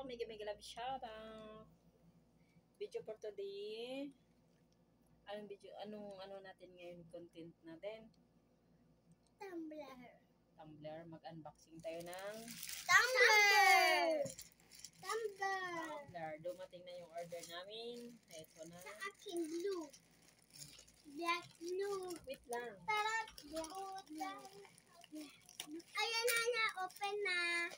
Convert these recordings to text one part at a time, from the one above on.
Mega love shoutout. Video for today. Anong video? Ano natin ngayon? Content natin? Tumbler. Mag-unboxing tayo ng Tumbler. Dumating na yung order namin. Ito na. Sa akin, blue. Black blue. Wait lang. Black blue. Ayan na, open na.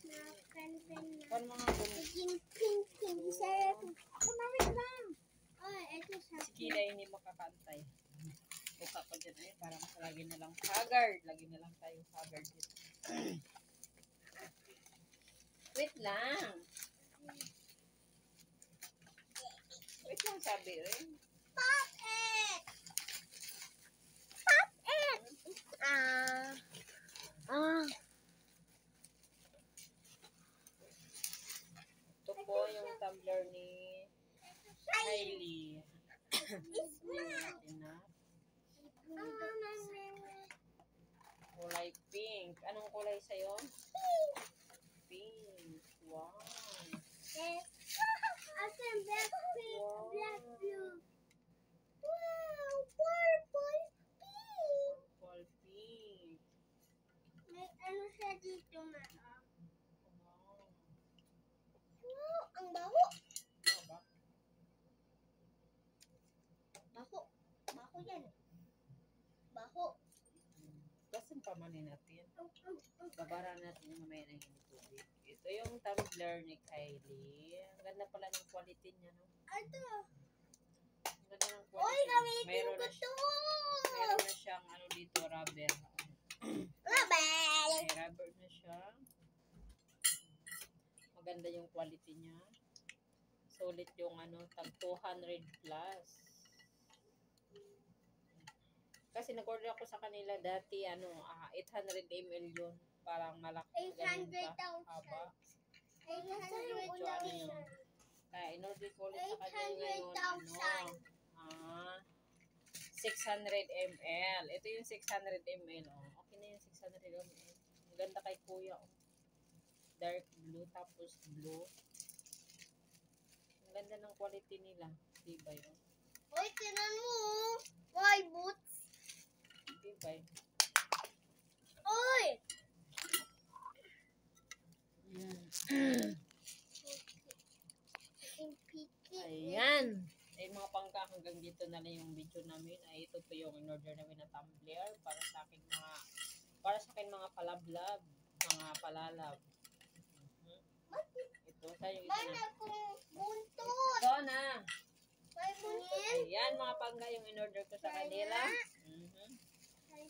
Na-open na. Kung mga Naging pink. Sarap. wait lang. Oh, ito sa Si Kila hindi makakantay. Buka ko dyan ay para mas lagi na lang haggard. Lagi na lang tayo haggard dito. Wait lang. Wait lang sabi rin. Pop it! Pop it! Ito po yung tumbler ni Kylie. It's mine. Natin na. Kulay pink. Anong kulay sa'yo? Pink. Wow. Yes. Akin, black pink, black blue. Wow, purple pink. Purple pink. May ano siya dito, ma. Wow. Wow, ang baho. Ano ba? Baho. Baho yan. Baho. Basan pa manin natin. Babara natin yung mamaya na yung tubig. Ito yung tumbler ni Kylie. Ang ganda pala ng quality niya, no? Ito. Ang ganda ng Oy, quality. gamitin Meron ko na, to. meron na siyang ano dito, rubber. Rabel. May rubber na siya. Maganda yung quality niya. Sulit yung ano, tag 200 plus. Kasi nag-order ako sa kanila dati, 800 ml yun. Parang malaki. 800,000. Haba. 800,000. Kaya in-order ko ulit sa kanila ngayon, 600 ml. Ito yung 600 ml. Oh. Okay na yung 600 ml. Ang ganda kay kuya. Oh. Dark blue, tapos blue. Ang ganda ng quality nila. Diba yun? Uy, tinan mo. Why, boots? Diba yun? Uy! Ayan. Ay mga pangka, hanggang dito na lang yung video namin. Ay ito po yung in-order namin na tumbler para sa akin mga palablab, mga palalab. Ito sa yung isa na. Buntot! Ito na. May buntot! Ayan mga pangka yung in-order ko sa kanila.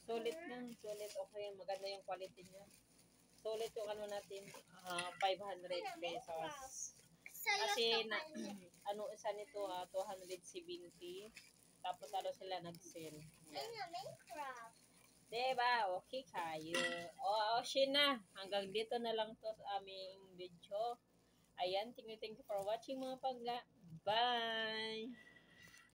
Sulit nun, sulit. Okay, maganda yung quality niya. Sulit yung ano natin, 500 pesos. Kasi na isa nito 270. Tapos sila nag-sale. Minecraft. Diba? Okay kayo. Shina. Hanggang dito na lang to sa aming video. Ayan, thank you for watching mga pangga. Bye!